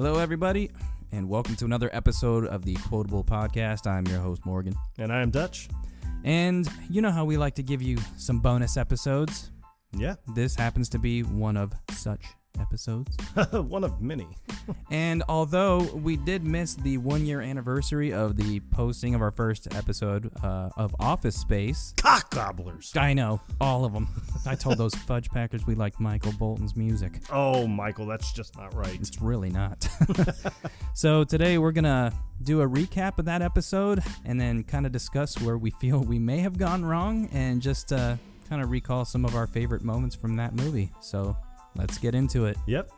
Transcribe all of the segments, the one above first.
Hello, everybody, and welcome to another episode of the Quotable Podcast. I'm your host, Morgan. And I am Dutch. And you know how we like to give you some bonus episodes? Yeah. This happens to be one of such episodes. One of many. And although we did miss the 1-year anniversary of the posting of our first episode of Office Space. Cock gobblers. I know, all of them. I told those fudge packers we like Michael Bolton's music. Oh, Michael, that's just not right. It's really not. So today we're going to do a recap of that episode and then kind of discuss where we feel we may have gone wrong and just kind of recall some of our favorite moments from that movie. So let's get into it. Yep.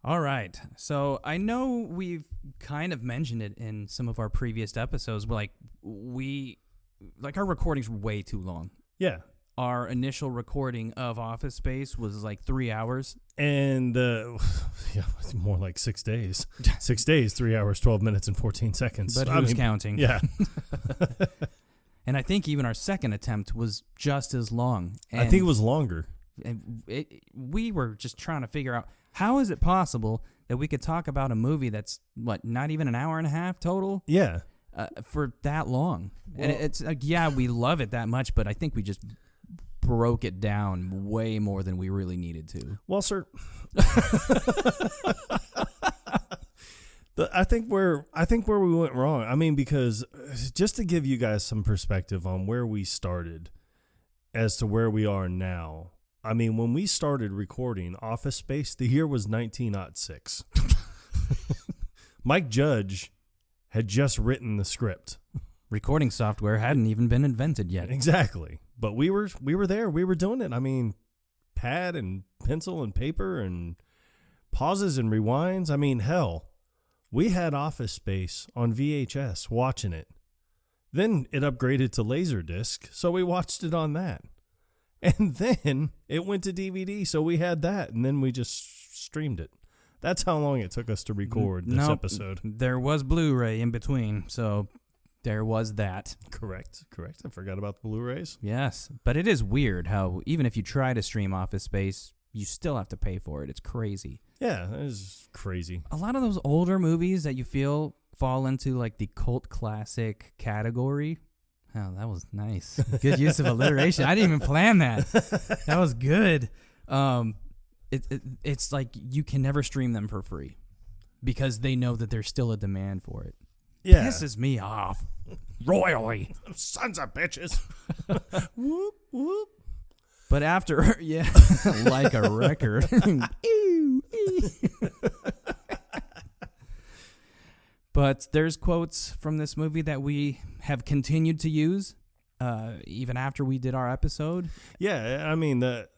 All right. So I know we've kind of mentioned it in some of our previous episodes, but our recording's way too long. Yeah. Our initial recording of Office Space was like 3 hours. And, it's more like 6 days. 6 days, 3 hours, 12 minutes, and 14 seconds. But who's counting? Yeah. And I think even our second attempt was just as long. And I think it was longer. And we were just trying to figure out, how is it possible that we could talk about a movie that's, not even an hour and a half total? Yeah. For that long. Well, and it's we love it that much, but I think we just broke it down way more than we really needed to. Well, sir, I think where we went wrong. I mean, because just to give you guys some perspective on where we started as to where we are now. I mean, when we started recording Office Space, the year was 1906. Mike Judge had just written the script. Recording software hadn't even been invented yet. Exactly. But we were there. We were doing it. I mean, pad and pencil and paper and pauses and rewinds. I mean, hell, we had Office Space on VHS watching it. Then it upgraded to Laserdisc, so we watched it on that. And then it went to DVD, so we had that, and then we just streamed it. That's how long it took us to record this episode. There was Blu-ray in between, so there was that. Correct. I forgot about the Blu-rays. Yes, but it is weird how even if you try to stream Office Space, you still have to pay for it. It's crazy. Yeah, that is crazy. A lot of those older movies that you feel fall into like the cult classic category. Oh, that was nice. Good use of alliteration. I didn't even plan that. That was good. It's like you can never stream them for free because they know that there's still a demand for it. Yeah. Pisses me off royally. Sons of bitches. Whoop, whoop. But after, like a record. But there's quotes from this movie that we have continued to use even after we did our episode. Yeah, I mean the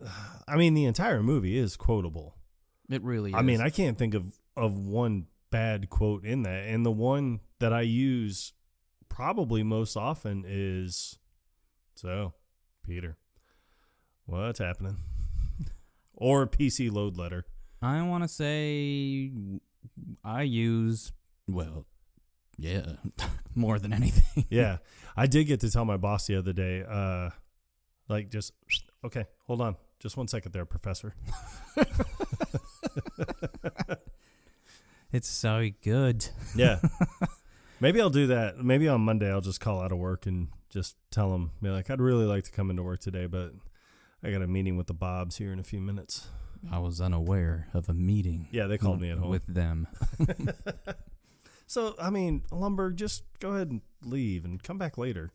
entire movie is quotable. It really is. I mean, I can't think of one bad quote in that. And the one that I use probably most often is, "So, Peter, what's happening?" Or PC load letter. I want to say I use, more than anything. Yeah. I did get to tell my boss the other day, okay, hold on. Just 1 second there, professor. It's so good. Yeah. Maybe I'll do that. Maybe on Monday I'll just call out of work and just tell them, be like, I'd really like to come into work today, but I got a meeting with the Bobs here in a few minutes. I was unaware of a meeting. Yeah, they called me at home. With them. So, I mean, Lumberg, just go ahead and leave and come back later.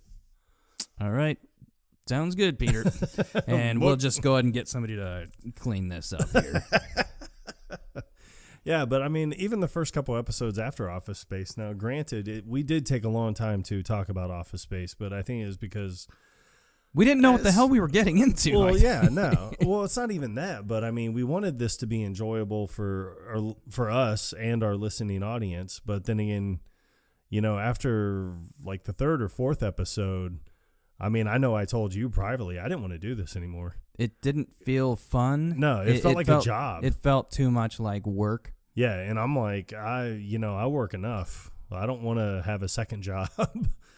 All right. Sounds good, Peter. And we'll just go ahead and get somebody to clean this up here. Yeah, but I mean, even the first couple episodes after Office Space, now granted, we did take a long time to talk about Office Space, but I think it was because we didn't know what the hell we were getting into. Well, yeah, no. Well, it's not even that, but I mean, we wanted this to be enjoyable for us and our listening audience. But then again, after like the third or fourth episode, I mean, I know I told you privately, I didn't want to do this anymore. It didn't feel fun. No, it felt like a job. It felt too much like work. Yeah, and I'm like, I work enough. I don't want to have a second job.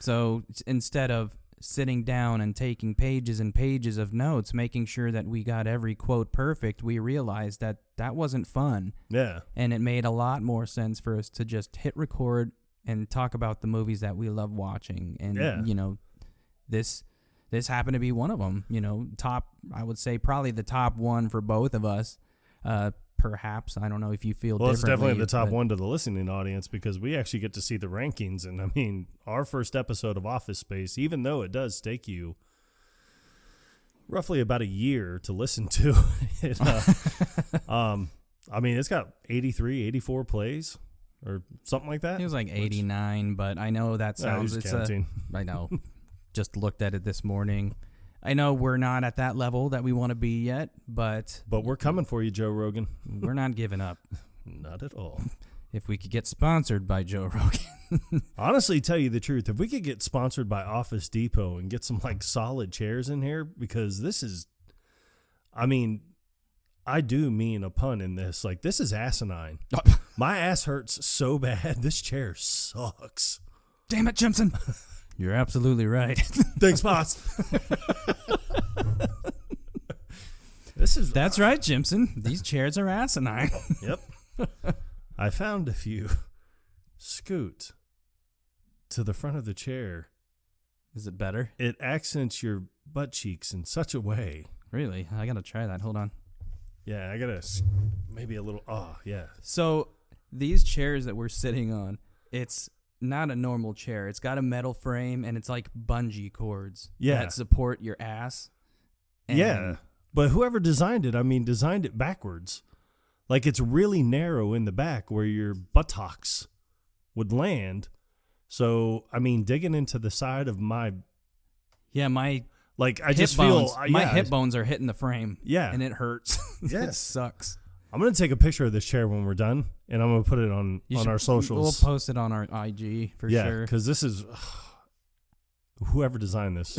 So instead of sitting down and taking pages and pages of notes, making sure that we got every quote perfect, we realized that that wasn't fun. Yeah. And it made a lot more sense for us to just hit record and talk about the movies that we love watching. And, you know, this happened to be one of them, you know, I would say probably the top one for both of us. Perhaps. I don't know if you feel differently. Well, it's definitely the top one to the listening audience because we actually get to see the rankings. And, I mean, our first episode of Office Space, even though it does take you roughly about a year to listen to, I mean, it's got 83, 84 plays or something like that. It was like 89, but I know that sounds... counting. I know. Just looked at it this morning. I know we're not at that level that we want to be yet, but we're coming for you, Joe Rogan. We're not giving up. Not at all. If we could get sponsored by Joe Rogan. Honestly, tell you the truth, if we could get sponsored by Office Depot and get some like solid chairs in here, because this is, I mean, I do mean a pun in this. Like, this is asinine. My ass hurts so bad. This chair sucks. Damn it, Jimson. You're absolutely right. Thanks, boss. That's right, Jimson. These chairs are asinine. Yep. I found a few. Scoot to the front of the chair. Is it better? It accents your butt cheeks in such a way. Really? I got to try that. Hold on. Yeah, I got to maybe a little. Oh, yeah. So these chairs that we're sitting on, it's not a normal chair. It's got a metal frame, and it's like bungee cords that support your ass. Yeah, but whoever designed it, I mean, designed it backwards. Like, it's really narrow in the back where your buttocks would land. So, I mean, digging into the side of my... Yeah, my... Like, I just feel... my hip bones are hitting the frame. Yeah. And it hurts. Yes. It sucks. I'm going to take a picture of this chair when we're done, and I'm going to put it on our socials. We'll post it on our IG for sure. Yeah, because this is... whoever designed this,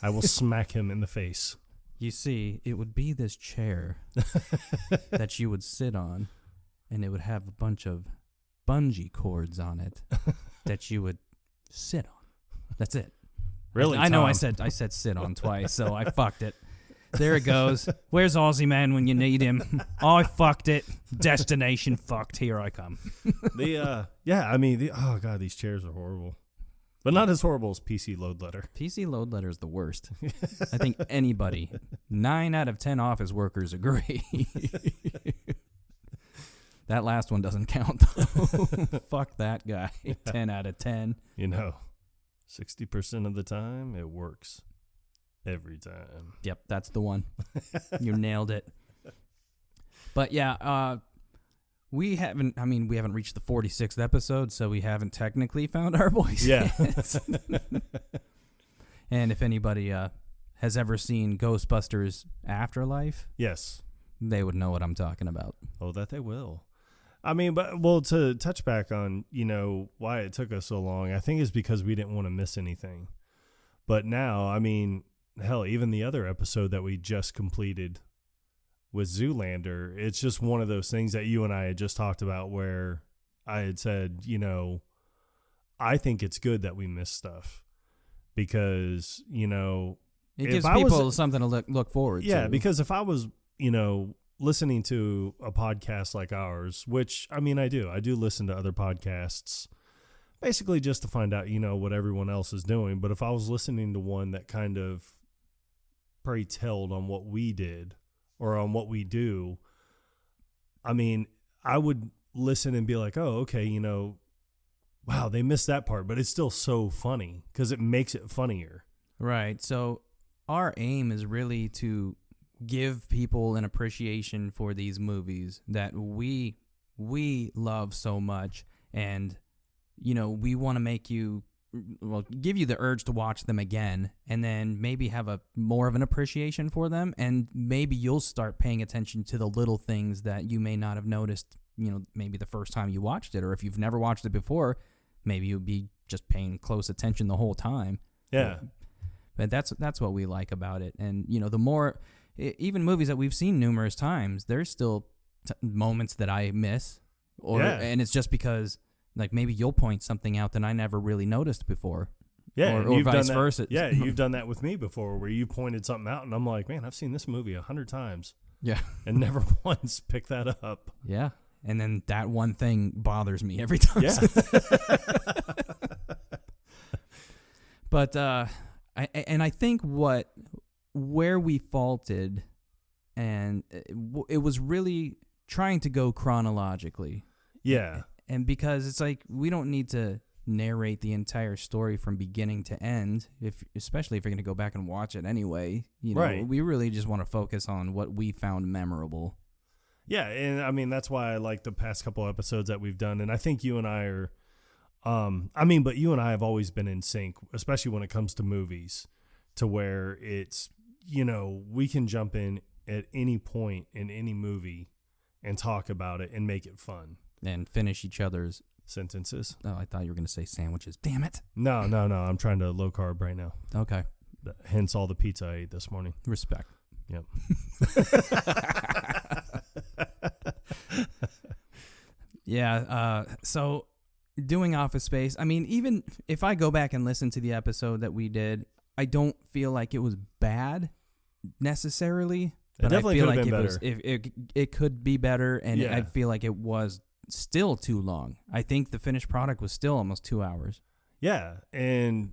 I will smack him in the face. You see, it would be this chair that you would sit on, and it would have a bunch of bungee cords on it that you would sit on. That's it. Really, I know I said sit on twice, so I fucked it. There it goes. Where's Aussie Man when you need him? Oh, I fucked it. Destination fucked. Here I come. Oh God, these chairs are horrible. But not as horrible as PC Load Letter. PC Load Letter is the worst. I think anybody, 9 out of 10 office workers agree. That last one doesn't count, though. Fuck that guy. 10 out of 10. You know, 60% of the time, it works. Every time. Yep, that's the one. You nailed it. But yeah, we haven't reached the 46th episode, so we haven't technically found our voice yet. And if anybody has ever seen Ghostbusters Afterlife, yes, they would know what I'm talking about. Oh, that they will. I mean, to touch back on, you know, why it took us so long, I think is because we didn't want to miss anything. But now, I mean, hell, even the other episode that we just completed with Zoolander, it's just one of those things that you and I had just talked about where I had said, you know, I think it's good that we miss stuff because, you know, it gives people something to look forward to. Yeah, because if I was, you know, listening to a podcast like ours, which, I mean, I do listen to other podcasts basically just to find out, you know, what everyone else is doing. But if I was listening to one that kind of pretelled on what we did or on what we do, I mean, I would listen and be like, oh, okay, you know, wow, they missed that part, but it's still so funny because it makes it funnier. Right. So our aim is really to give people an appreciation for these movies that we love so much, and you know, we want to make you, well, give you the urge to watch them again, and then maybe have a more of an appreciation for them, and maybe you'll start paying attention to the little things that you may not have noticed, you know, maybe the first time you watched it, or if you've never watched it before, maybe you'll be just paying close attention the whole time. Yeah. But that's what we like about it. And, you know, the more, even movies that we've seen numerous times, there's still moments that I miss, and it's just because, like, maybe you'll point something out that I never really noticed before. Yeah, or vice versa. Yeah, you've done that with me before, where you pointed something out, and I'm like, man, I've seen this movie 100 times. Yeah, and never once picked that up. Yeah, and then that one thing bothers me every time. Yeah. But I think where we faulted, and it was really trying to go chronologically. Yeah. And because it's like we don't need to narrate the entire story from beginning to end, especially if you're going to go back and watch it anyway. You know, right. We really just want to focus on what we found memorable. Yeah, and I mean that's why I like the past couple episodes that we've done, and I think you and I are but you and I have always been in sync, especially when it comes to movies, to where it's, you know, we can jump in at any point in any movie and talk about it and make it fun. And finish each other's sentences. Oh, I thought you were going to say sandwiches. Damn it. No. I'm trying to low carb right now. Okay. Hence all the pizza I ate this morning. Respect. Yep. Yeah. So doing Office Space, I mean, even if I go back and listen to the episode that we did, I don't feel like it was bad necessarily. But I feel like it could be better, and I feel like it was still too long. I think the finished product was still almost 2 hours. Yeah, and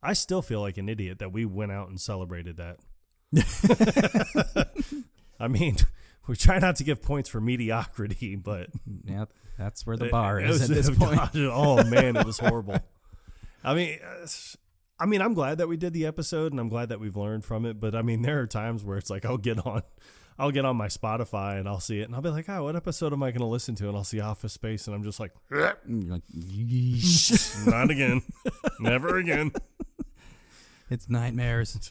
I still feel like an idiot that we went out and celebrated that. I mean, we try not to give points for mediocrity, but yeah, that's where the bar is at this point. Oh man, it was horrible. I mean, I'm glad that we did the episode, and I'm glad that we've learned from it. But I mean, there are times where it's like I'll get on my Spotify and I'll see it, and I'll be like, "Oh, what episode am I going to listen to?" And I'll see Office Space, and I'm just like, "Not again, never again." It's nightmares.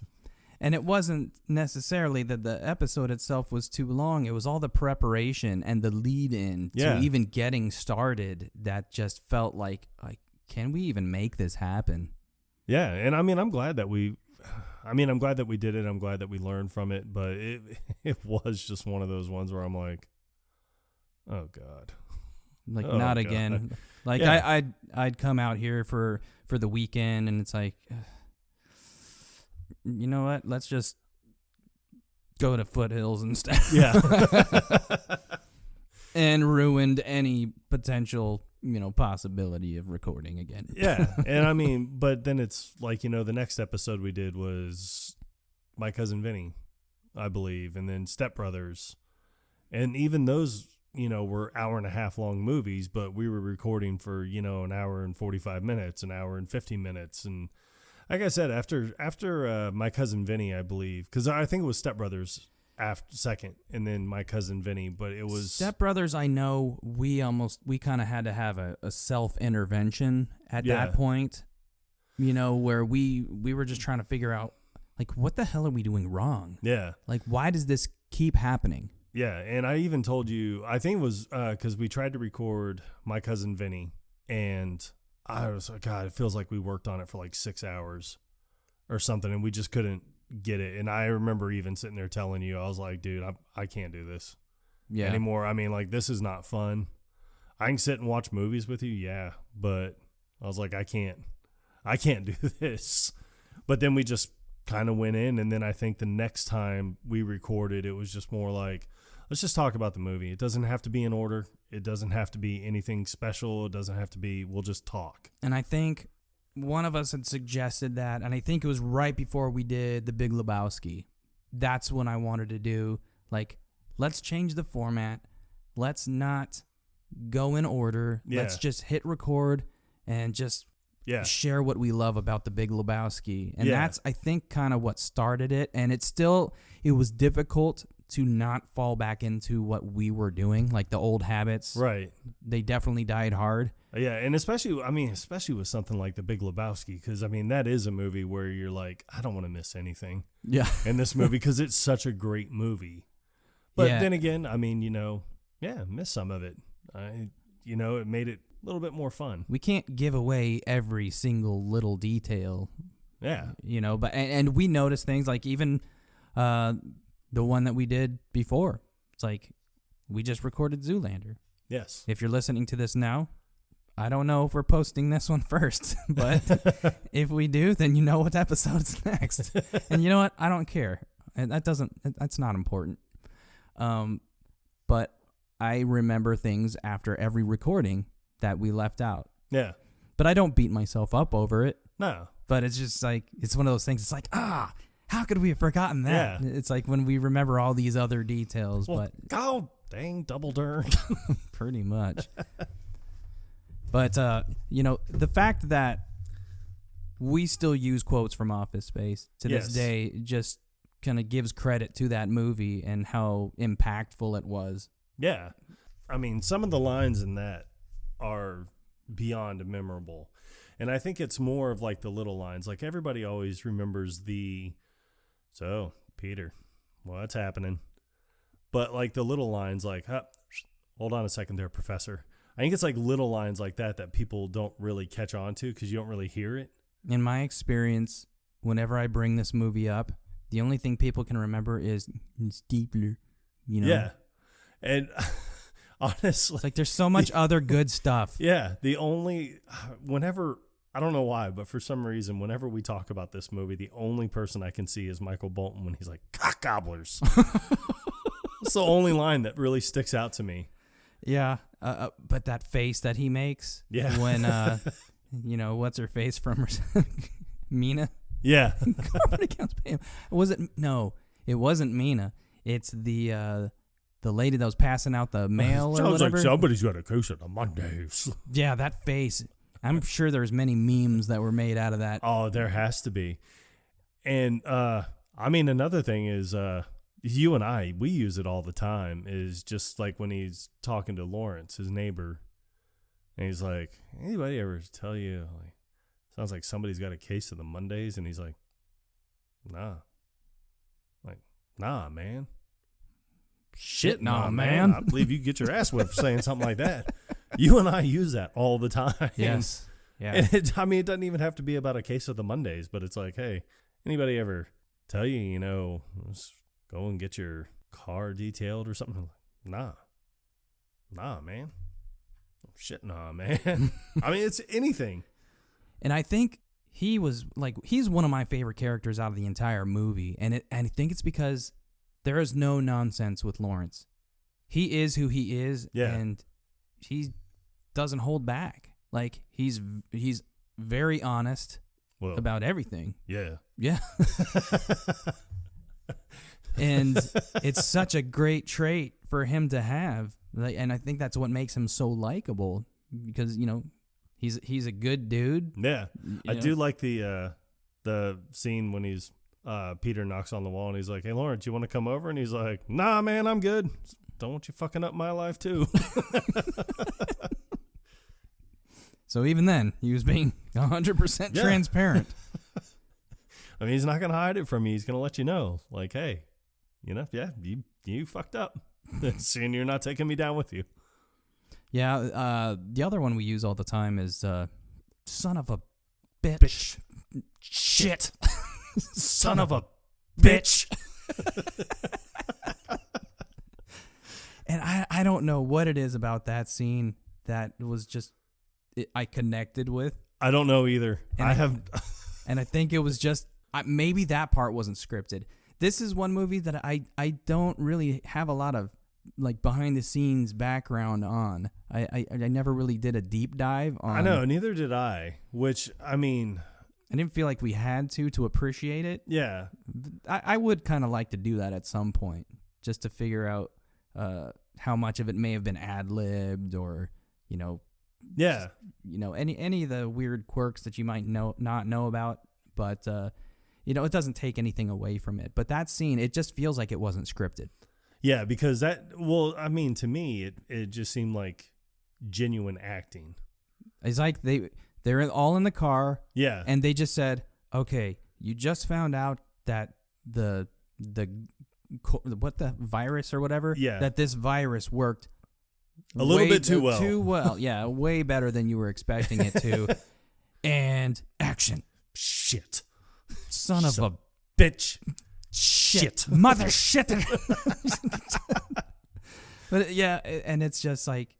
And it wasn't necessarily that the episode itself was too long. It was all the preparation and the lead in to even getting started that just felt like, can we even make this happen? Yeah, and I mean, I'm glad that we did it. I'm glad that we learned from it, but it was just one of those ones where I'm like, oh God. Like, not again. Like, I'd come out here for the weekend, and it's like, you know what? Let's just go to Foothills instead. Yeah. And ruined any potential, possibility of recording again. Yeah. And I mean, but then it's like, the next episode we did was My Cousin Vinny, I believe, and then Step Brothers. And even those, were hour and a half long movies, but we were recording for, an hour and 45 minutes, an hour and 50 minutes. And like I said, after My Cousin Vinny, I believe, because I think it was Step Brothers second, and then My Cousin Vinny, but it was Step Brothers. I know we kind of had to have a self-intervention at that point, where we were just trying to figure out, like, what the hell are we doing wrong? Yeah. Like, why does this keep happening? Yeah, and I even told you, I think it was because we tried to record My Cousin Vinny, and I was like, God, it feels like we worked on it for like 6 hours or something, and we just couldn't get it. And I remember even sitting there telling you, I was like, dude, I can't do this anymore. I mean, like, this is not fun. I can sit and watch movies with you, yeah, but I was like, I can't do this. But then we just kind of went in, and then I think the next time we recorded, it was just more like, let's just talk about the movie. It doesn't have to be in order. It doesn't have to be anything special. It doesn't have to be, we'll just talk. And I think one of us had suggested that, and I think it was right before we did The Big Lebowski. That's when I wanted to do, like, let's change the format. Let's not go in order. Yeah. Let's just hit record and just share what we love about The Big Lebowski. And that's, I think, kind of what started it. And it was difficult to not fall back into what we were doing, like the old habits. Right. They definitely died hard. Yeah, and especially with something like The Big Lebowski, because, I mean, that is a movie where you're like, I don't want to miss anything in this movie because it's such a great movie. But then again, I mean, miss some of it. It made it a little bit more fun. We can't give away every single little detail. Yeah. But and we noticed things like even the one that we did before. It's like we just recorded Zoolander. Yes. If you're listening to this now, I don't know if we're posting this one first, but if we do, then you know what episode's next. And you know what? I don't care. And that's not important. But I remember things after every recording that we left out. Yeah. But I don't beat myself up over it. No. But it's just like, it's one of those things. It's like, how could we have forgotten that? Yeah. It's like when we remember all these other details, Well, but oh, dang, double darn. pretty much. But, the fact that we still use quotes from Office Space to this day just kind of gives credit to that movie and how impactful it was. Yeah. I mean, some of the lines in that are beyond memorable. And I think it's more of like the little lines. Like everybody always remembers so, Peter, what's happening? But like the little lines like, hold on a second there, Professor. I think it's like little lines like that people don't really catch on to because you don't really hear it. In my experience, whenever I bring this movie up, the only thing people can remember is Steepler, Yeah. And honestly, it's like there's so much other good stuff. Yeah. Whenever, I don't know why, but for some reason, whenever we talk about this movie, the only person I can see is Michael Bolton when he's like, cock gobblers. It's the only line that really sticks out to me. Yeah. But that face that he makes. Yeah. When, what's her face from Mina? Yeah. Corporate accounts payable. No, it wasn't Mina. It's the lady that was passing out the mail or Sounds whatever. like somebody's got a case on the Mondays. Yeah, that face. I'm sure there's many memes that were made out of that. Oh, there has to be. And, another thing is, you and I, we use it all the time, is just like when he's talking to Lawrence, his neighbor, and he's like, anybody ever tell you, like, sounds like somebody's got a case of the Mondays? And he's like, nah. Like, nah, man. Shit, nah, man. I believe you get your ass whipped for saying something like that. You and I use that all the time. Yes. Yeah. And it doesn't even have to be about a case of the Mondays, but it's like, hey, anybody ever tell you, let's go and get your car detailed or something? Nah, man. Shit, nah, man. It's anything. And I think he's one of my favorite characters out of the entire movie. And I think it's because there is no nonsense with Lawrence. He is who he is. Yeah. And he doesn't hold back. Like, he's very honest about everything. Yeah. Yeah. And it's such a great trait for him to have. And I think that's what makes him so likable because, he's a good dude. Yeah. I do like the scene when Peter knocks on the wall and he's like, hey, Lawrence, you want to come over? And he's like, nah, man, I'm good. Don't want you fucking up my life too. So even then, he was being 100% transparent. He's not going to hide it from you. He's going to let you know, like, hey, you fucked up. Seeing you're not taking me down with you. Yeah, the other one we use all the time is son of a bitch. Shit. Son of a bitch. And I don't know what it is about that scene that was just I connected with. I don't know either. And I think it was just maybe that part wasn't scripted. This is one movie that I don't really have a lot of like behind the scenes background on. I never really did a deep dive on. I know, neither did I. Which I didn't feel like we had to appreciate it. Yeah, I would kind of like to do that at some point, just to figure out how much of it may have been ad-libbed or yeah, any of the weird quirks that you might not know about, but it doesn't take anything away from it. But that scene, it just feels like it wasn't scripted. Yeah, because to me, it just seemed like genuine acting. It's like they're all in the car. Yeah. And they just said, okay, you just found out that the virus or whatever, that this virus worked a little bit too well. Too well. Yeah, way better than you were expecting it to. And action. Shit. Son of a bitch. Shit. Mother shit. But yeah, and it's just like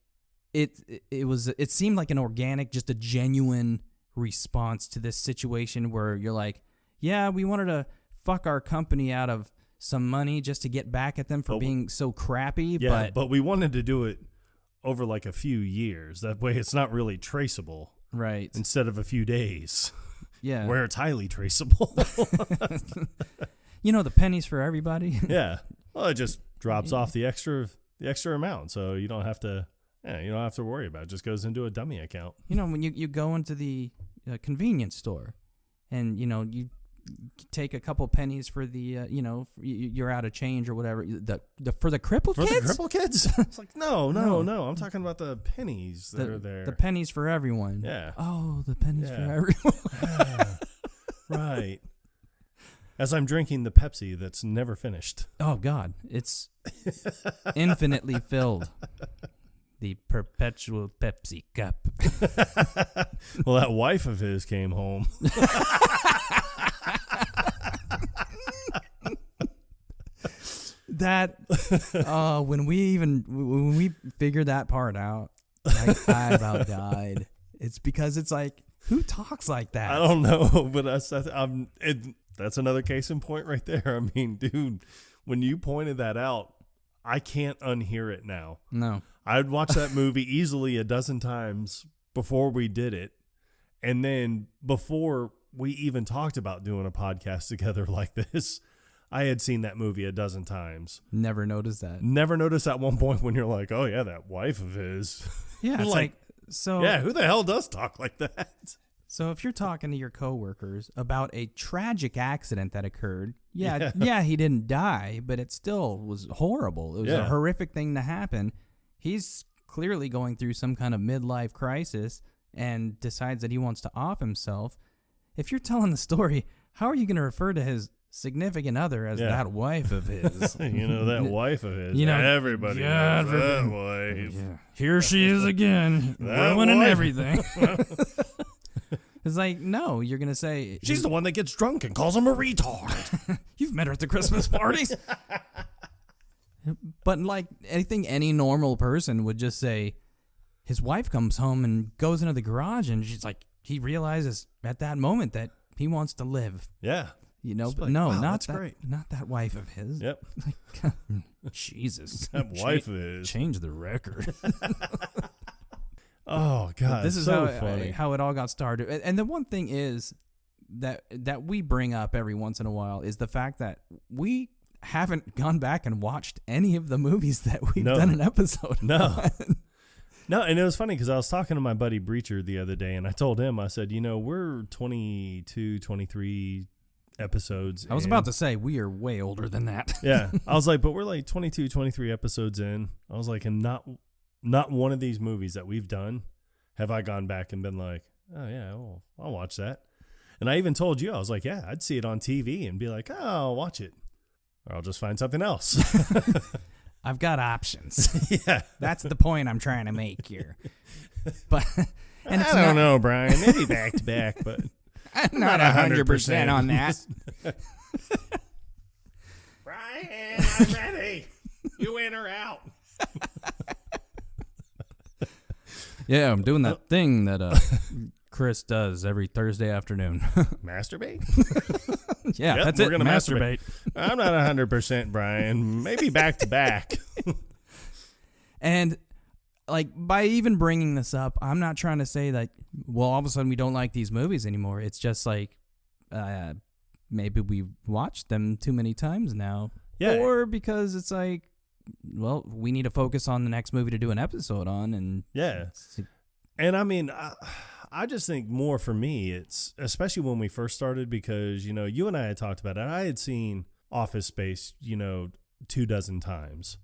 it seemed like an organic, just a genuine response to this situation where you're like, yeah, we wanted to fuck our company out of some money just to get back at them for being so crappy. Yeah, but we wanted to do it over like a few years. That way it's not really traceable. Right. Instead of a few days. Yeah. Where it's highly traceable. You know, the pennies for everybody. Yeah. Well, it just drops off the extra amount, so you don't have to worry about it. It just goes into a dummy account. You know, when you go into the convenience store and, you know, you take a couple pennies for the, you're out of change or whatever. For the crippled kids? For the crippled kids? It's like, no. I'm talking about the pennies that are there. The pennies for everyone. Yeah. Oh, the pennies for everyone. Yeah. Right. As I'm drinking the Pepsi that's never finished. Oh, God. It's infinitely filled. The perpetual Pepsi cup. Well, that wife of his came home. When we figured that part out, I about died. It's because it's like, who talks like that? I don't know, but that's another case in point right there. I mean, dude, when you pointed that out, I can't unhear it now. No. I'd watch that movie easily a dozen times before we did it. And then before we even talked about doing a podcast together like this, I had seen that movie a dozen times. Never noticed that. Never noticed at one point when you're like, oh, yeah, that wife of his. Yeah, it's like, so. Yeah, who the hell does talk like that? So if you're talking to your coworkers about a tragic accident that occurred, yeah, he didn't die, but it still was horrible. It was a horrific thing to happen. He's clearly going through some kind of midlife crisis and decides that he wants to off himself. If you're telling the story, how are you going to refer to his significant other as that wife of his? That wife of his. Everybody knows that wife. Yeah. Here she is again, ruining everything. It's like, no, you're going to say... She's the one that gets drunk and calls him a retard. You've met her at the Christmas parties. But like, I think any normal person would just say, his wife comes home and goes into the garage and she's like, he realizes at that moment that he wants to live. Yeah. But like, no, wow, not great. Not that wife of his. Yep. Like, Jesus. That wife of his. Change the record. Oh, God. This is so funny. How it all got started. And the one thing is that we bring up every once in a while is the fact that we haven't gone back and watched any of the movies that we've done an episode on. No, and it was funny because I was talking to my buddy Breacher the other day, and I told him, I said, we're 22, 23 episodes I was about to say, we are way older than that. Yeah. I was like, but we're like 22, 23 episodes in. I was like, and not one of these movies that we've done have I gone back and been like, oh, yeah, well, I'll watch that. And I even told you, I was like, yeah, I'd see it on TV and be like, oh, I'll watch it. Or I'll just find something else. I've got options. Yeah. That's the point I'm trying to make here. But and I don't know, Brian. Maybe back to back, but I'm not 100% on that. Brian, I'm ready. You in or out? Yeah, I'm doing that thing that Chris does every Thursday afternoon. Masturbate? Yeah, that's it. Gonna masturbate. I'm not 100%, Brian. Maybe back to back. And like, by even bringing this up, I'm not trying to say that, well, all of a sudden we don't like these movies anymore. It's just like, maybe we've watched them too many times now. Yeah. Or because it's like, well, we need to focus on the next movie to do an episode on. And yeah. And I mean, I just think more for me, it's especially when we first started, because, you and I had talked about it. I had seen Office Space, 24 times,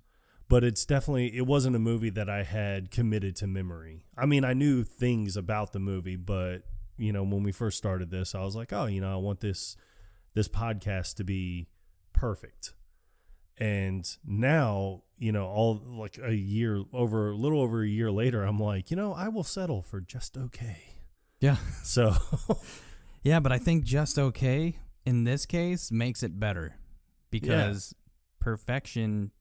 but it wasn't a movie that I had committed to memory. I mean, I knew things about the movie, but, when we first started this, I was like, oh, I want this podcast to be perfect. And now, all like a little over a year later, I'm like, I will settle for just okay. Yeah. So. Yeah, but I think just okay in this case makes it better, because perfection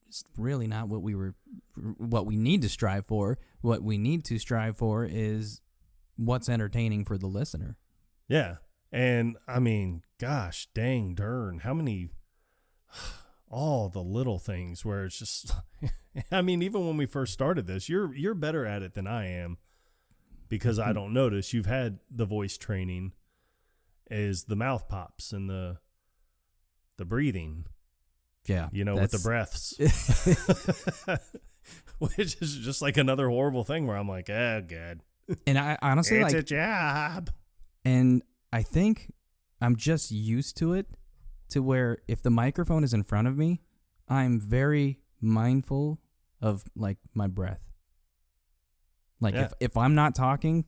is really not what we need to strive for. what we need to strive for is what's entertaining for the listener. Yeah. And I mean, gosh, dang, darn, how many, all the little things where it's just, I mean, even when we first started this, you're better at it than I am because I don't notice. You've had the voice training, is the mouth pops and the breathing. Yeah. With the breaths. Which is just like another horrible thing where I'm like, oh, God. And I honestly it's a job. And I think I'm just used to it, to where if the microphone is in front of me, I'm mindful of like my breath. Like if I'm not talking,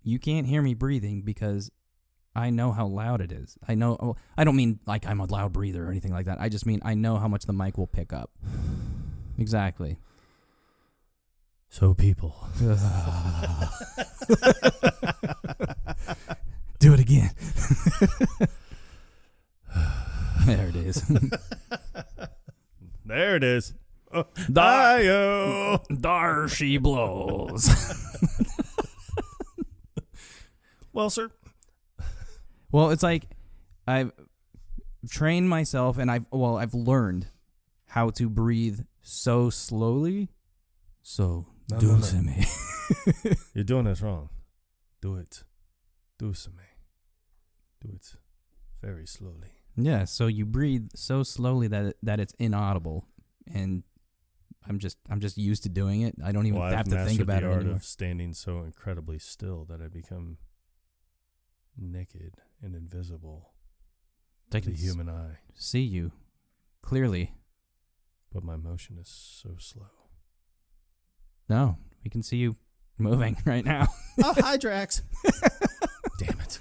you can't hear me breathing because I know how loud it is. I know. I don't mean like I'm a loud breather or anything like that. I just mean I know how much the mic will pick up. Exactly. So people. Do it again. There it is. There it is. Oh, There she blows. Well, sir. Well, it's like I've trained myself and I've learned how to breathe so slowly. So me. You're doing this wrong. Do it. Dulce me. Do it very slowly. Yeah, so you breathe so slowly that it's inaudible, and I'm just used to doing it. I don't even have to think about it anymore. I've mastered the art of standing so incredibly still that I become naked and invisible to the human eye. See you clearly, but my motion is so slow. No, we can see you moving right now. Oh, hi, Drax. Damn it.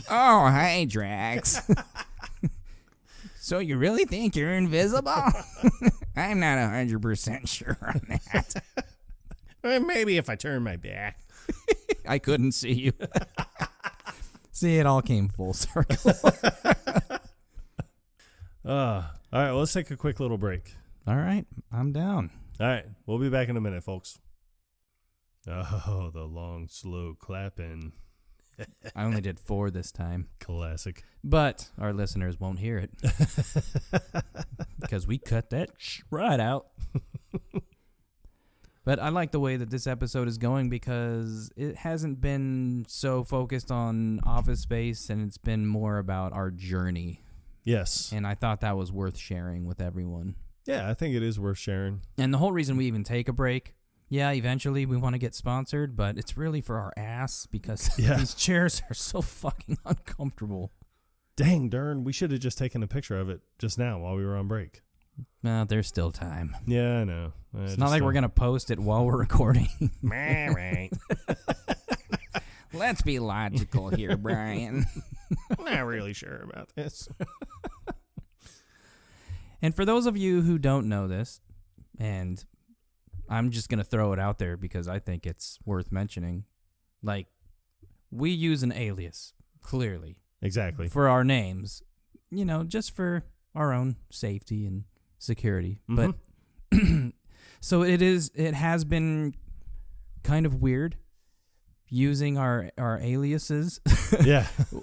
Oh, hi, Drax. So you really think you're invisible? I'm not 100% sure on that. Maybe if I turn my back. I couldn't see you. See, it all came full circle. All right, well, let's take a quick little break. All right, I'm down. All right, we'll be back in a minute, folks. Oh, the long, slow clapping. I only did 4 this time. Classic. But our listeners won't hear it. Because we cut that right out. But I like the way that this episode is going because it hasn't been so focused on Office Space and it's been more about our journey. Yes. And I thought that was worth sharing with everyone. Yeah, I think it is worth sharing. And the whole reason we even take a break, yeah, eventually we want to get sponsored, but it's really for our ass because these chairs are so fucking uncomfortable. Dang, darn, we should have just taken a picture of it just now while we were on break. Well, there's still time. Yeah, I know. It's not like we're going to post it while we're recording. Right. Let's be logical here, Brian. I'm not really sure about this. And for those of you who don't know this, and I'm just going to throw it out there because I think it's worth mentioning, like, we use an alias, clearly. Exactly. For our names, just for our own safety and security. Mm-hmm. But so it has been kind of weird using our aliases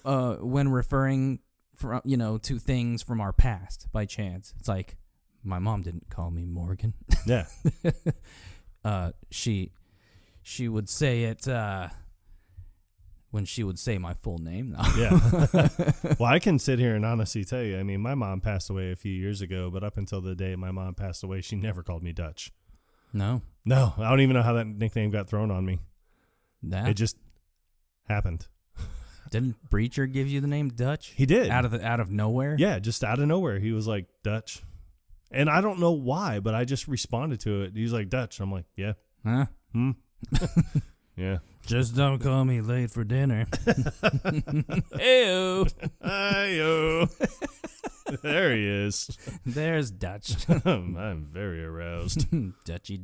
when referring to things from our past by chance. It's like my mom didn't call me Morgan. Yeah. She would say it when she would say my full name though. Yeah. Well, I can sit here and honestly tell you, I mean, my mom passed away a few years ago, but up until the day my mom passed away, she never called me Dutch. No, I don't even know how that nickname got thrown on me. Nah. It just happened. Didn't Breacher give you the name Dutch? He did. Out of nowhere? Yeah, just out of nowhere. He was like, Dutch. And I don't know why, but I just responded to it. He was like, Dutch. I'm like, yeah. Huh? Yeah. Just don't call me late for dinner. Ew. Ayo. There he is. There's Dutch. I'm very aroused. Dutchy.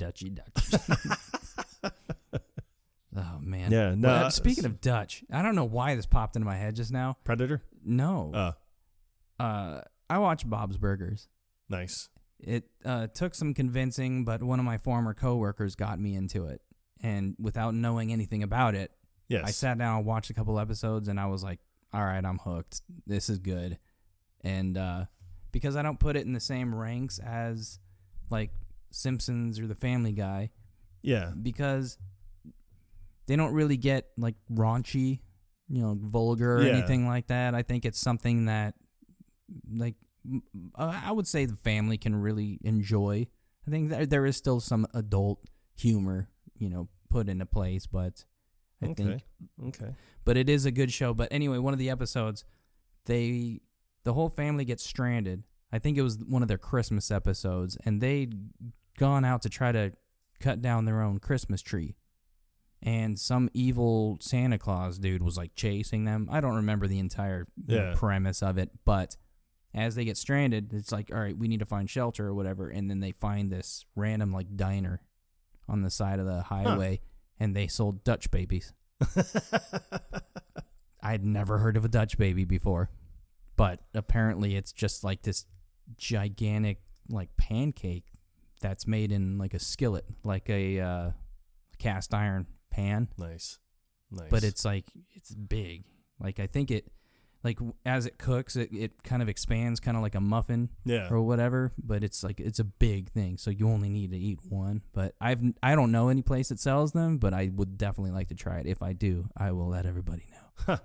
Oh, man. Yeah. No. Well, speaking of Dutch, I don't know why this popped into my head just now. Predator? No. I watched Bob's Burgers. Nice. It took some convincing, but one of my former coworkers got me into it. and without knowing anything about it, Yes. I sat down and watched a couple episodes, and I was like, all right, I'm hooked. This is good. And because I don't put it in the same ranks as, like, Simpsons or The Family Guy. Yeah. Because they don't really get, like, raunchy, vulgar or anything like that. I think it's something that, like, I would say the family can really enjoy. I think there is still some adult humor, put into place, but I think. Okay. But it is a good show. But anyway, one of the episodes, the whole family gets stranded. I think it was one of their Christmas episodes, and they'd gone out to try to cut down their own Christmas tree. And some evil Santa Claus dude was, like, chasing them. I don't remember the entire premise of it, but as they get stranded, it's like, all right, we need to find shelter or whatever, and then they find this random, like, diner on the side of the highway, and they sold Dutch babies. I'd never heard of a Dutch baby before, but apparently it's just, like, this gigantic, like, pancake that's made in, like, a skillet, like a cast iron pan. Nice. But it's like, it's big. Like, I think it, like, as it cooks, it kind of expands, kind of like a muffin or whatever. But it's like, it's a big thing, so you only need to eat one. But I don't know any place that sells them, but I would definitely like to try it. If I do, I will let everybody know. Huh.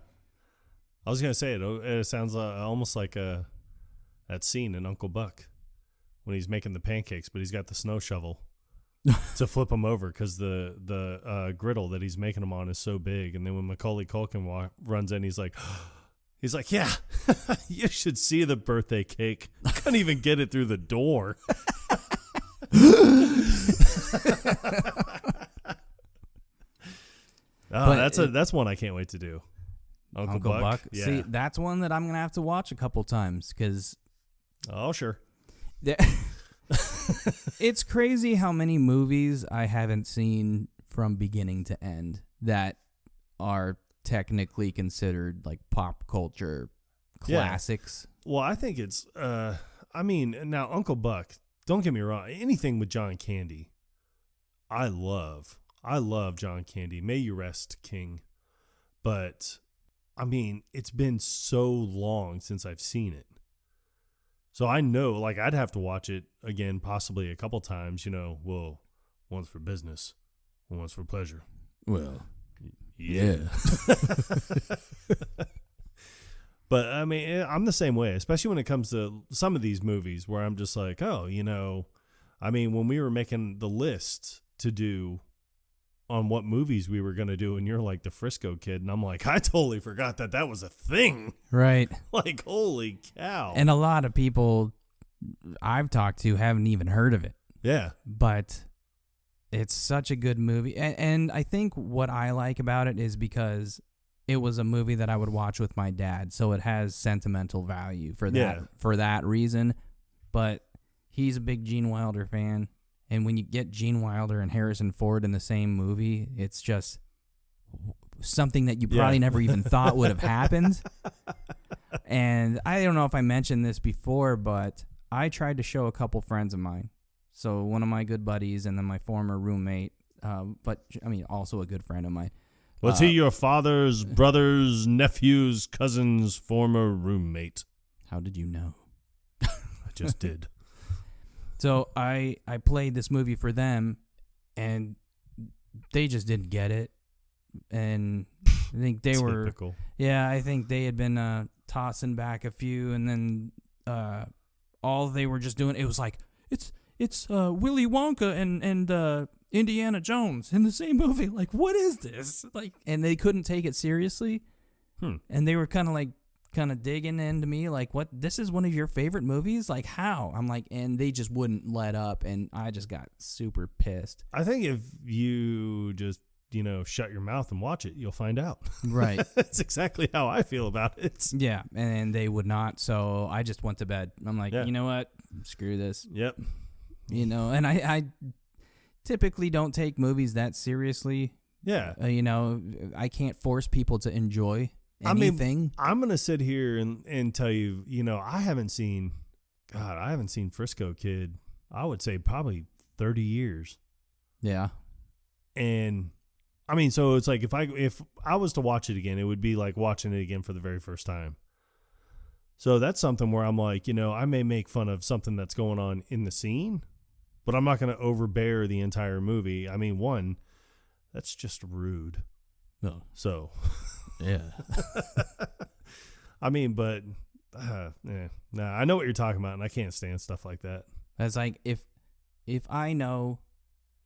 I was gonna say it sounds almost like that scene in Uncle Buck when he's making the pancakes, but he's got the snow shovel to flip them over because the griddle that he's making them on is so big. And then when Macaulay Culkin runs in, he's like, yeah, you should see the birthday cake. I couldn't even get it through the door. That's one I can't wait to do. Uncle Buck. Yeah. See, that's one that I'm gonna have to watch a couple times because. Oh, sure. It's crazy how many movies I haven't seen from beginning to end that are technically considered like pop culture classics. Yeah. Well, I think it's, now Uncle Buck, don't get me wrong, anything with John Candy, I love John Candy. May you rest, King. But, it's been so long since I've seen it. So I know, like, I'd have to watch it again, possibly a couple times, once for business, once for pleasure. Well, yeah. But, I'm the same way, especially when it comes to some of these movies where I'm just like, when we were making the list to do on what movies we were going to do, and you're like the Frisco Kid, and I'm like, I totally forgot that was a thing. Right. Like, holy cow. And a lot of people I've talked to haven't even heard of it. Yeah. But it's such a good movie. And I think what I like about it is because it was a movie that I would watch with my dad, so it has sentimental value for that reason. But he's a big Gene Wilder fan. And when you get Gene Wilder and Harrison Ford in the same movie, it's just something that you probably never even thought would have happened. And I don't know if I mentioned this before, but I tried to show a couple friends of mine. So one of my good buddies and then my former roommate, but also a good friend of mine. Was he your father's brother's nephew's cousin's former roommate? How did you know? I just did. So I played this movie for them, and they just didn't get it. And I think they were, I think they had been tossing back a few, and then all they were just doing, it was like, it's Willy Wonka and Indiana Jones in the same movie. Like, what is this? Like, and they couldn't take it seriously. And they were kind of digging into me like, what, this is one of your favorite movies? Like, how? I'm like, and they just wouldn't let up, and I just got super pissed. I think if you just, shut your mouth and watch it, you'll find out. Right. That's exactly how I feel about it. Yeah, and they would not, so I just went to bed. I'm like, you know what? Screw this. Yep. And I typically don't take movies that seriously. Yeah. I can't force people to enjoy anything. I'm going to sit here and tell you, I haven't seen Frisco Kid, I would say probably 30 years. Yeah. And I mean, so it's like if I was to watch it again, it would be like watching it again for the very first time. So that's something where I'm like, you know, I may make fun of something that's going on in the scene, but I'm not going to overbear the entire movie. I mean, one, that's just rude. No. So, Yeah. I mean, but I know what you're talking about, and I can't stand stuff like that. It's like if I know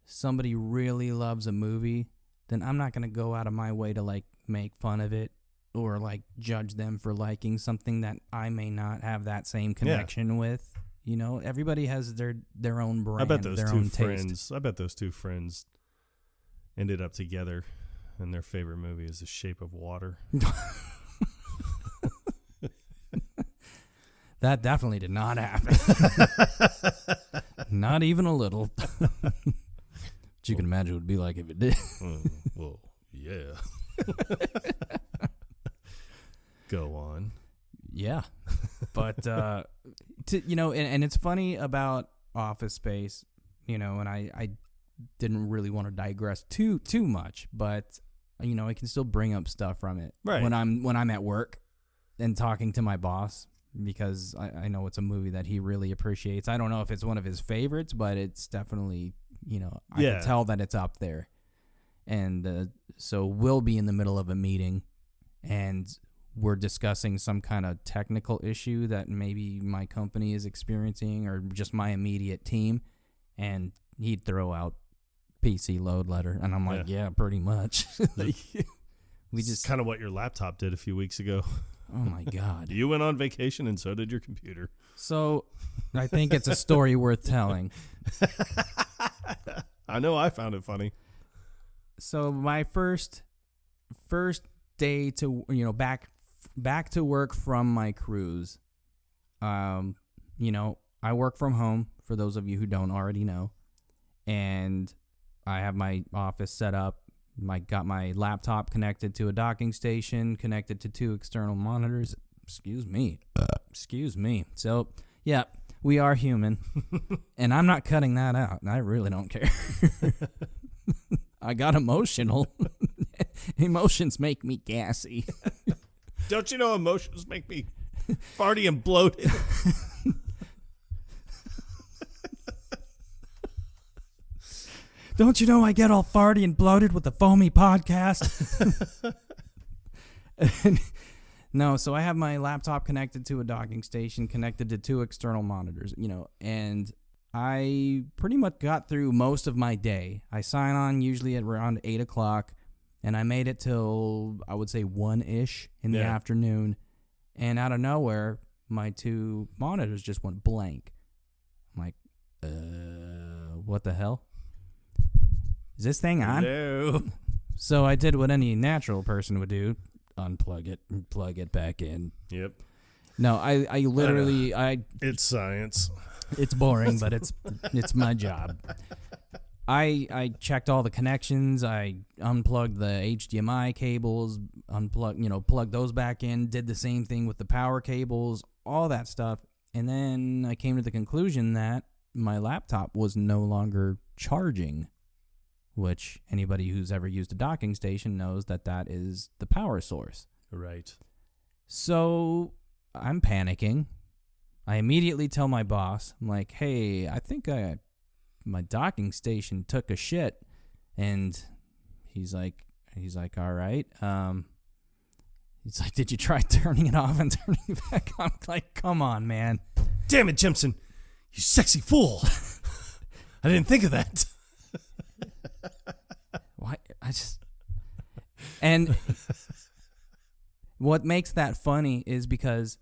somebody really loves a movie, then I'm not going to go out of my way to like make fun of it or like judge them for liking something that I may not have that same connection with. You know, everybody has their own brand, I bet those their two own friends. taste. I bet those two friends ended up together, and their favorite movie is The Shape of Water. That definitely did not happen. Not even a little. But you can imagine what it would be like if it did. Well, yeah. Go on. Yeah. But, you know, and it's funny about Office Space, you know, and I didn't really want to digress too much, but, you know, I can still bring up stuff from it when I'm at work and talking to my boss, because I know it's a movie that he really appreciates. I don't know if it's one of his favorites, but it's definitely, you know, I can tell that it's up there. And so we'll be in the middle of a meeting, and we're discussing some kind of technical issue that maybe my company is experiencing or just my immediate team, and he'd throw out PC load letter, and I'm like, yeah pretty much. Like, we just kind of what your laptop did a few weeks ago. Oh my God. You went on vacation and so did your computer. So I think it's a story worth telling. I know I found it funny. So my first day to, you know, back to work from my cruise. You know, I work from home, for those of you who don't already know. And I have my office set up. Got my laptop connected to a docking station, connected to 2 external monitors. Excuse me. So, yeah, we are human. And I'm not cutting that out. I really don't care. I got emotional. Emotions make me gassy. Don't you know emotions make me farty and bloated? Don't you know I get all farty and bloated with the foamy podcast? No, so I have my laptop connected to a docking station, connected to 2 external monitors, you know, and I pretty much got through most of my day. I sign on usually at around 8 o'clock, and I made it till, I would say, 1-ish in the afternoon, and out of nowhere, my 2 monitors just went blank. I'm like, what the hell? Is this thing on? No. So I did what any natural person would do. Unplug it and plug it back in. Yep. No, I literally... It's science. It's boring, but it's my job. I checked all the connections. I unplugged the HDMI cables, plugged those back in, did the same thing with the power cables, all that stuff. And then I came to the conclusion that my laptop was no longer charging, which anybody who's ever used a docking station knows that is the power source. Right. So I'm panicking. I immediately tell my boss, I'm like, hey, I think my docking station took a shit. And he's like, all right. He's like, did you try turning it off and turning it back on? I'm like, come on, man. Damn it, Jimson. You sexy fool. I didn't think of that. Why? And what makes that funny is because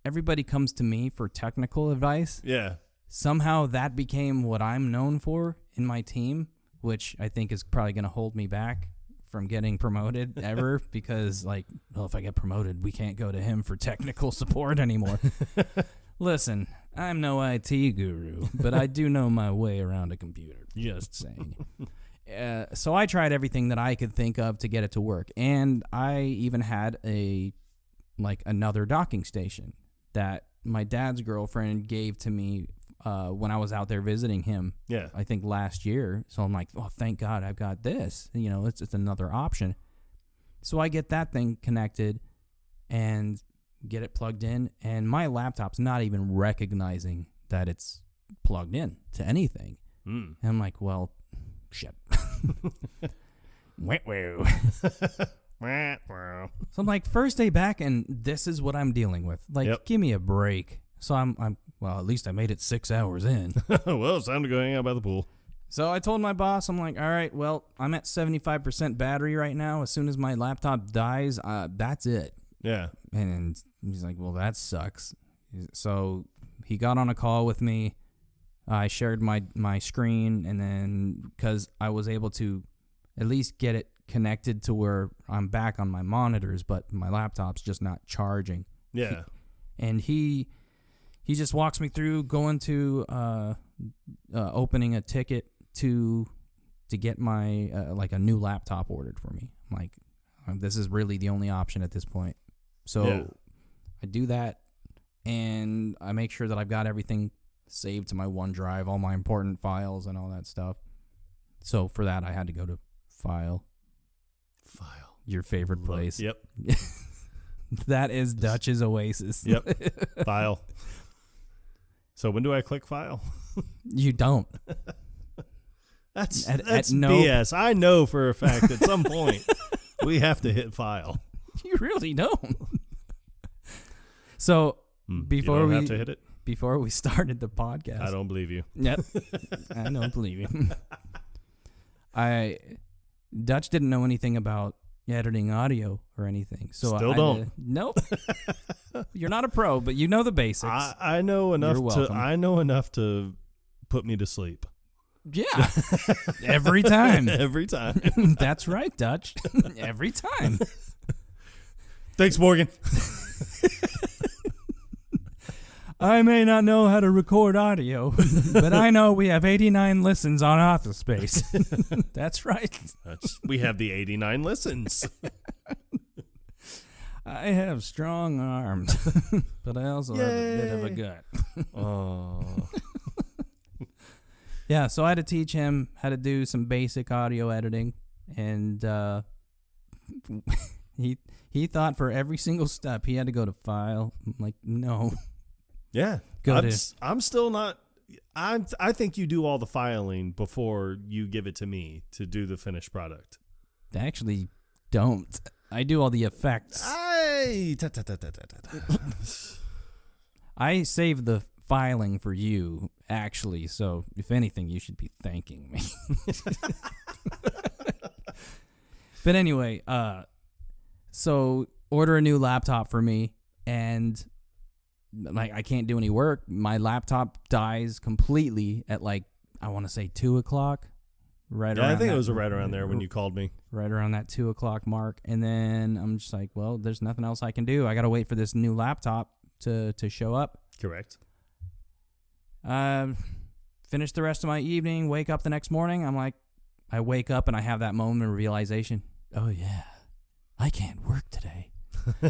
everybody comes to me for technical advice. Yeah. Somehow that became what I'm known for in my team, which I think is probably going to hold me back from getting promoted ever because, like, well, if I get promoted, we can't go to him for technical support anymore. Listen, I'm no IT guru, but I do know my way around a computer. Just saying. So I tried everything that I could think of to get it to work, and I even had another docking station that my dad's girlfriend gave to me when I was out there visiting him. Yeah. I think last year. So I'm like, oh, thank God I've got this. You know, it's another option. So I get that thing connected and get it plugged in, and my laptop's not even recognizing that it's plugged in to anything. And I'm like, well, shit. So I'm like, first day back, and this is what I'm dealing with. Like, give me a break. So I'm well, at least I made it 6 hours in. Well, it's time to go hang out by the pool. So I told my boss, I'm like, all right, well, I'm at 75% battery right now. As soon as my laptop dies, that's it. Yeah. And he's like, well, that sucks. So he got on a call with me. I shared my screen, and then because I was able to at least get it connected to where I'm back on my monitors, but my laptop's just not charging. Yeah. And he just walks me through going to opening a ticket to get my like a new laptop ordered for me. I'm like, this is really the only option at this point. So I do that, and I make sure that I've got everything saved to my OneDrive, all my important files and all that stuff. So for that, I had to go to File. Your favorite place. Yep. That is Dutch's oasis. Yep. File. So when do I click File? You don't. That's no BS. I know for a fact at some point we have to hit File. You really don't. So before you don't have to hit it? Before we started the podcast, I don't believe you. Yep. I don't believe you. Dutch didn't know anything about editing audio or anything. So Still don't. Nope. You're not a pro, but you know the basics. I know enough You're welcome. I know enough to put me to sleep. Yeah. Every time. Every time. That's right, Dutch. Every time. Thanks, Morgan. I may not know how to record audio, but I know we have 89 listens on Office Space. That's right. We have the 89 listens. I have strong arms, but I also have a bit of a gut. Oh. Yeah, so I had to teach him how to do some basic audio editing, and he thought for every single step he had to go to File. I'm like, no. Yeah. I'm still not. I think you do all the filing before you give it to me to do the finished product. I actually don't. I do all the effects. I save the filing for you, actually. So if anything, you should be thanking me. But anyway, so order a new laptop for me, and like I can't do any work. My laptop dies completely at like, I want to say 2:00. I think it was right around there when you called me. Right around that 2:00 mark. And then I'm just like, well, there's nothing else I can do. I got to wait for this new laptop to show up. Correct. Finish the rest of my evening, wake up the next morning. I'm like, I wake up and I have that moment of realization. Oh yeah, I can't work today.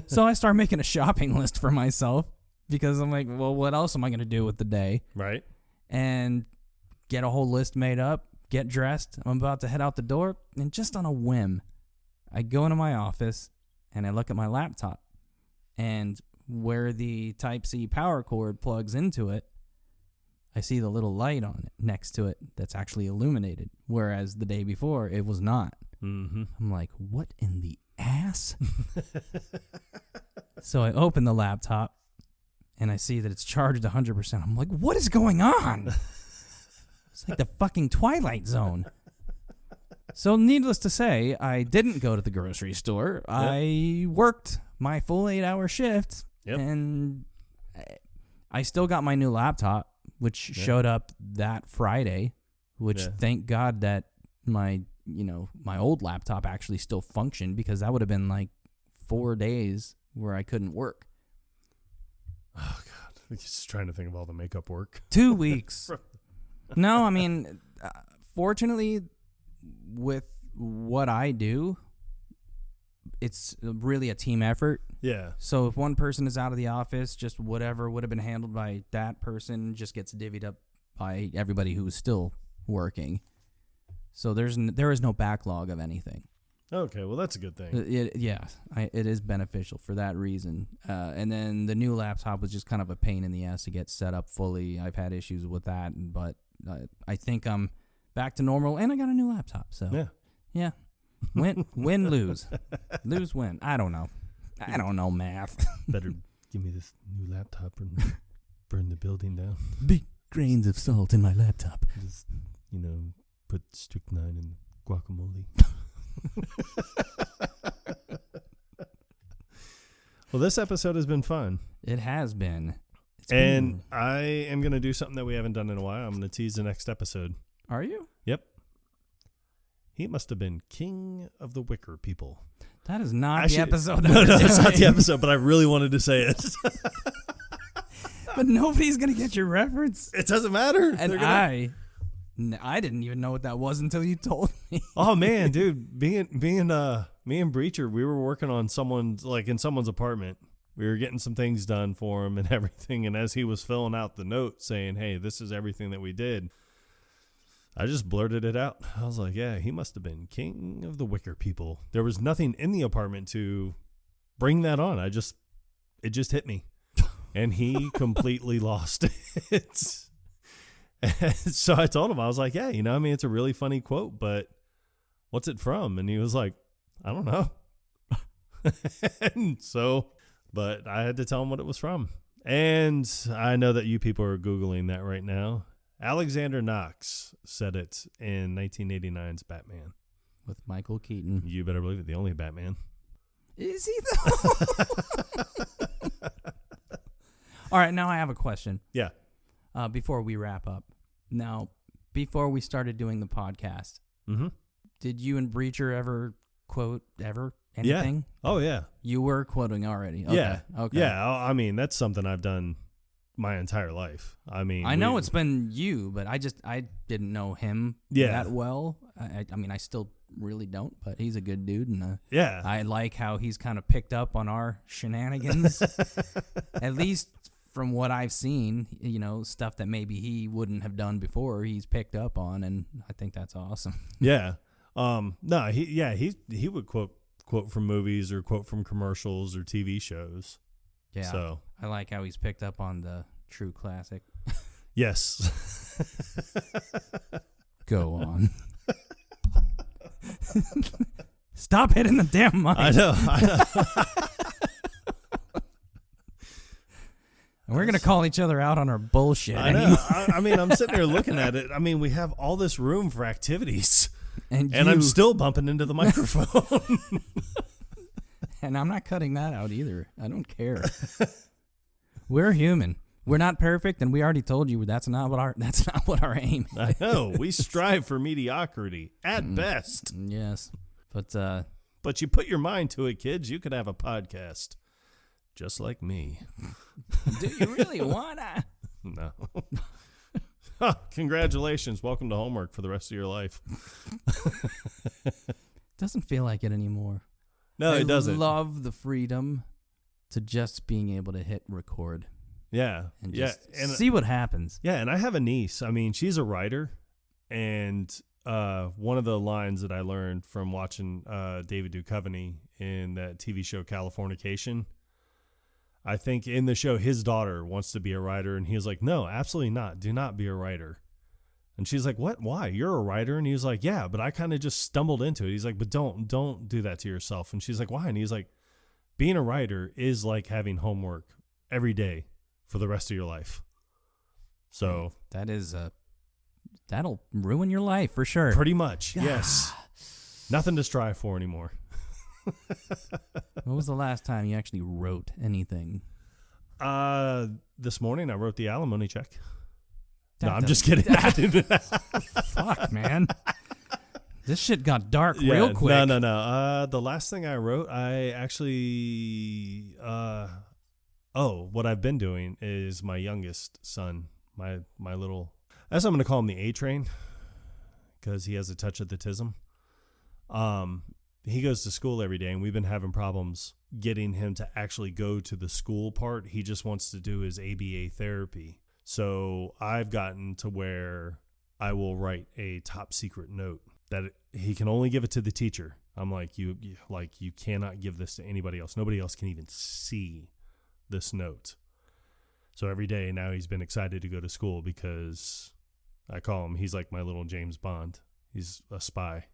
So I start making a shopping list for myself. Because I'm like, well, what else am I going to do with the day? Right. And get a whole list made up, get dressed. I'm about to head out the door. And just on a whim, I go into my office and I look at my laptop. And where the Type-C power cord plugs into it, I see the little light on it next to it that's actually illuminated. Whereas the day before, it was not. Mm-hmm. I'm like, what in the ass? So I open the laptop. And I see that it's charged 100%. I'm like, what is going on? It's like the fucking Twilight Zone. So needless to say, I didn't go to the grocery store. Yep. I worked my full 8-hour shift. Yep. And I still got my new laptop, which showed up that Friday, which thank God that my old laptop actually still functioned, because that would have been like 4 days where I couldn't work. Oh, God. I'm just trying to think of all the makeup work. 2 weeks. No, I mean, fortunately, with what I do, it's really a team effort. Yeah. So if one person is out of the office, just whatever would have been handled by that person just gets divvied up by everybody who is still working. So there is no backlog of anything. Okay, well, that's a good thing. It is beneficial for that reason. And then the new laptop was just kind of a pain in the ass to get set up fully. I've had issues with that, but I think I'm back to normal, and I got a new laptop. So yeah. Win, lose. Lose, win. I don't know. I don't know math. Better give me this new laptop and burn the building down. Big grains of salt in my laptop. Just, put strychnine in guacamole. Well, this episode has been fun. It has been. I am going to do something that we haven't done in a while. I'm going to tease the next episode. Are you? Yep. He must have been king of the wicker people. That is not the episode. No, that's not the episode, but I really wanted to say it. But nobody's going to get your reference. It doesn't matter. And I didn't even know what that was until you told me. Oh, man, dude. Me and Breacher, we were working on in someone's apartment. We were getting some things done for him and everything. And as he was filling out the note saying, hey, this is everything that we did, I just blurted it out. I was like, yeah, he must have been king of the wicker people. There was nothing in the apartment to bring that on. It just hit me. And he completely lost it. So I told him, I was like, yeah, it's a really funny quote, but what's it from? And he was like, I don't know. But I had to tell him what it was from. And I know that you people are Googling that right now. Alexander Knox said it in 1989's Batman. With Michael Keaton. You better believe it, the only Batman. Is he though? All right, now I have a question. Yeah. Before we wrap up. Now, before we started doing the podcast, did you and Breacher ever quote anything? Yeah. Oh, yeah. You were quoting already. Okay. Yeah. Okay. Yeah. I mean, that's something I've done my entire life. I mean, I know it's been you, but I didn't know him that well. I mean, I still really don't, but he's a good dude, and I like how he's kind of picked up on our shenanigans. At least from what I've seen, stuff that maybe he wouldn't have done before, he's picked up on, and I think that's awesome. Yeah. No, he would quote from movies or quote from commercials or TV shows. Yeah. So I like how he's picked up on the true classic. Yes. Go on. Stop hitting the damn mic. I know. And we're going to call each other out on our bullshit. I know. I mean, I'm sitting there looking at it. I mean, we have all this room for activities. And I'm still bumping into the microphone. And I'm not cutting that out either. I don't care. We're human. We're not perfect, and we already told you that's not what our aim is. I know. We strive for mediocrity at best. Yes. But you put your mind to it, kids. You could have a podcast. Just like me. Do you really wanna? No. Oh, congratulations. Welcome to homework for the rest of your life. Doesn't feel like it anymore. No, it doesn't. I love the freedom to just being able to hit record. Yeah. And just see what happens. Yeah, and I have a niece. I mean, she's a writer. And one of the lines that I learned from watching David Duchovny in that TV show Californication, I think in the show his daughter wants to be a writer, and he was like, no, absolutely not. Do not be a writer. And she's like, what? Why? You're a writer? And he was like, yeah, but I kind of just stumbled into it. He's like, but don't do that to yourself. And she's like, why? And he's like, being a writer is like having homework every day for the rest of your life. So that'll ruin your life for sure. Pretty much. Yes. Nothing to strive for anymore. What was the last time you actually wrote anything? This morning I wrote the alimony check. No, I'm just kidding. Fuck, man. This shit got dark real quick. No. The last thing I wrote, I actually, what I've been doing is my youngest son, my little, as I'm going to call him the A-Train, because he has a touch of the tism. he goes to school every day, and we've been having problems getting him to actually go to the school part. He just wants to do his ABA therapy. So I've gotten to where I will write a top secret note that he can only give it to the teacher. I'm like, you cannot give this to anybody else. Nobody else can even see this note. So every day now he's been excited to go to school because I call him, he's like my little James Bond. He's a spy.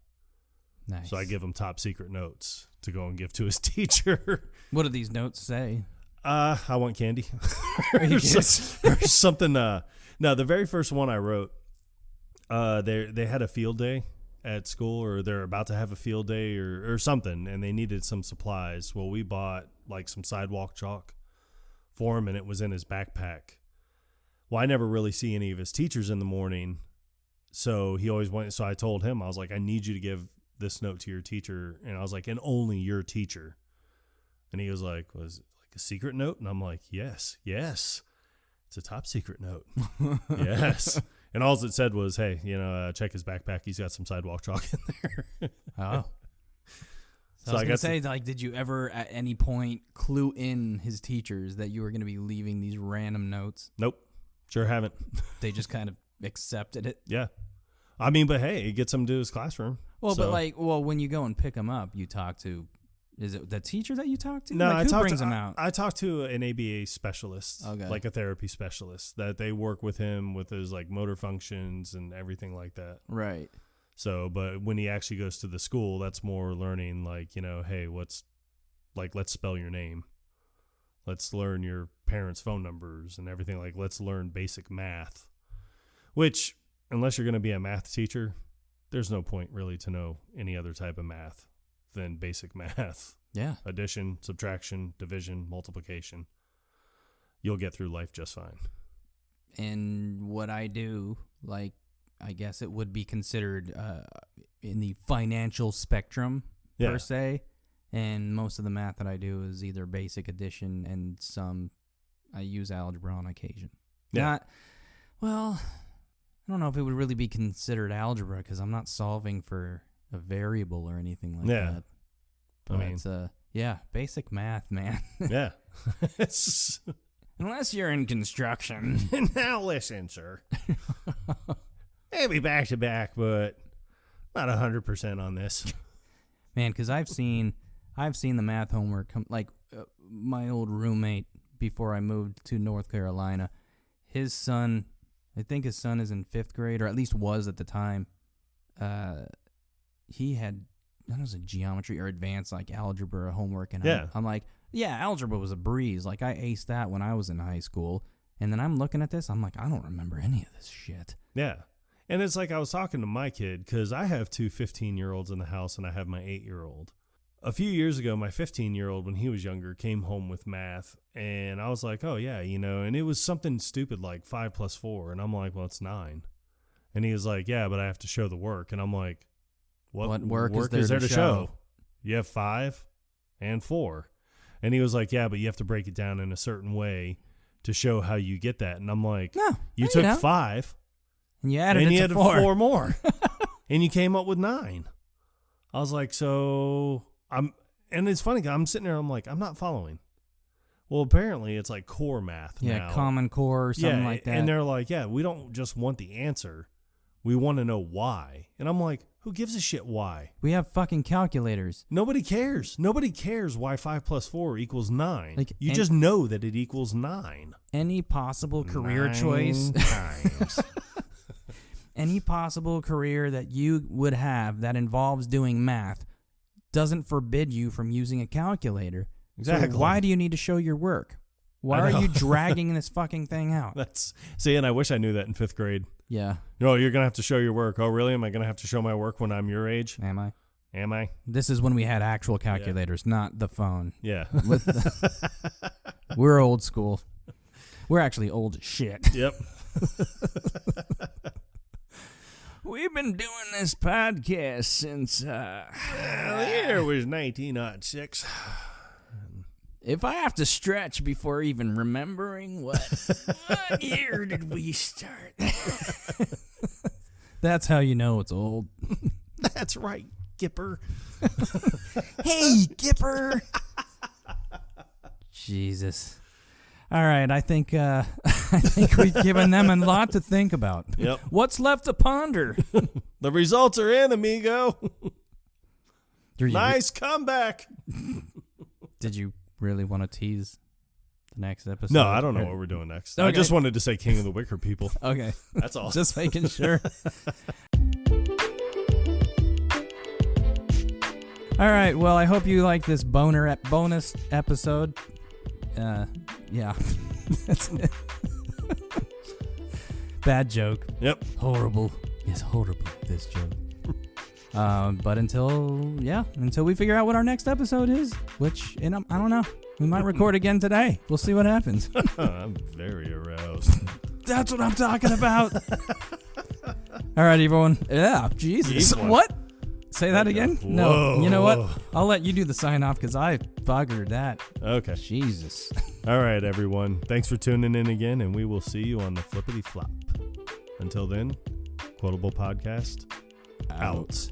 Nice. So I give him top secret notes to go and give to his teacher. What do these notes say? I want candy. or something. No, the very first one I wrote, they had a field day at school, or they're about to have a field day or something, and they needed some supplies. Well, we bought like some sidewalk chalk for him, and it was in his backpack. Well, I never really see any of his teachers in the morning, so he always went. So I told him, I was like, I need you to give this note to your teacher, and I was like, and only your teacher. And he was like, was it like a secret note? And I'm like, yes, it's a top secret note. Yes. And all it said was, hey, check his backpack. He's got some sidewalk chalk in there. Oh. So I was going to say, like, did you ever at any point clue in his teachers that you were going to be leaving these random notes? Nope. Sure haven't. They just kind of accepted it? Yeah. I mean, but hey, it gets him to his classroom. Well, so. When you go and pick him up, you talk to, is it the teacher that you talk to? No, like, who brings him out? I talk to an ABA specialist, okay. Like a therapy specialist, that they work with him with his like motor functions and everything like that. Right. So, but when he actually goes to the school, that's more learning, like, hey, let's spell your name. Let's learn your parents' phone numbers and everything. Like, let's learn basic math, which, unless you're going to be a math teacher, there's no point really to know any other type of math than basic math. Yeah. Addition, subtraction, division, multiplication. You'll get through life just fine. And what I do, like, I guess it would be considered in the financial spectrum, per se. And most of the math that I do is either basic addition and I use algebra on occasion. Yeah. I don't know if it would really be considered algebra because I'm not solving for a variable or anything like that. But basic math, man. Yeah. Unless you're in construction. Now listen, sir. Maybe back to back, but not 100% on this. Man, because I've seen the math homework come, like my old roommate before I moved to North Carolina. His son, I think his son is in 5th grade, or at least was at the time. He had, I don't know, it was a geometry or advanced like algebra homework, and I'm like, yeah, algebra was a breeze. Like I aced that when I was in high school, and then I'm looking at this, I'm like, I don't remember any of this shit. Yeah. And it's like I was talking to my kid, because I have two 15-year-olds in the house, and I have my 8-year-old. A few years ago, my 15-year-old, when he was younger, came home with math, and I was like, oh, yeah, and it was something stupid like 5 plus 4, and I'm like, well, it's 9. And he was like, yeah, but I have to show the work, and I'm like, what work is there to show? You have 5 and 4. And he was like, yeah, but you have to break it down in a certain way to show how you get that. And I'm like, no, you took 5. And you added 4 more. And you came up with 9. I was like, and it's funny, I'm sitting there, I'm like, I'm not following. Well, apparently it's like core math now. Yeah, Common Core or something like that. And they're like, yeah, we don't just want the answer. We want to know why. And I'm like, who gives a shit why? We have fucking calculators. Nobody cares. Nobody cares why 5 plus 4 equals 9. Like, you just know that it equals 9. Any possible career 9 choice. times. Any possible career that you would have that involves doing math doesn't forbid you from using a calculator. Exactly. So why do you need to show your work? Why are you dragging this fucking thing out? And I wish I knew that in 5th grade. Yeah. No, you're going to have to show your work. Oh, really? Am I going to have to show my work when I'm your age? Am I? This is when we had actual calculators, not the phone. Yeah. We're old school. We're actually old as shit. Yep. We've been doing this podcast since... the year was 1906. If I have to stretch before even remembering what year did we start? That's how you know it's old. That's right. Gipper. Hey, Gipper. Jesus. All right, I think we've given them a lot to think about. Yep. What's left to ponder? The results are in, amigo. Nice comeback. Did you really want to tease the next episode? No, I don't know what we're doing next. Okay. I just wanted to say King of the Wicker People. Okay. That's all. Just making sure. All right. Well, I hope you like this bonus episode. Yeah. That's it. Bad joke. Yep. Horrible. Yes, horrible, this joke. But until we figure out what our next episode is, which, I don't know. We might record again today. We'll see what happens. I'm very aroused. That's what I'm talking about. All right, everyone. Yeah, Jesus. What? Say that again? Whoa. No. You know what? I'll let you do the sign off because I buggered that. Okay. Jesus. All right, everyone. Thanks for tuning in again, and we will see you on the flippity flop. Until then, Quotable Podcast out.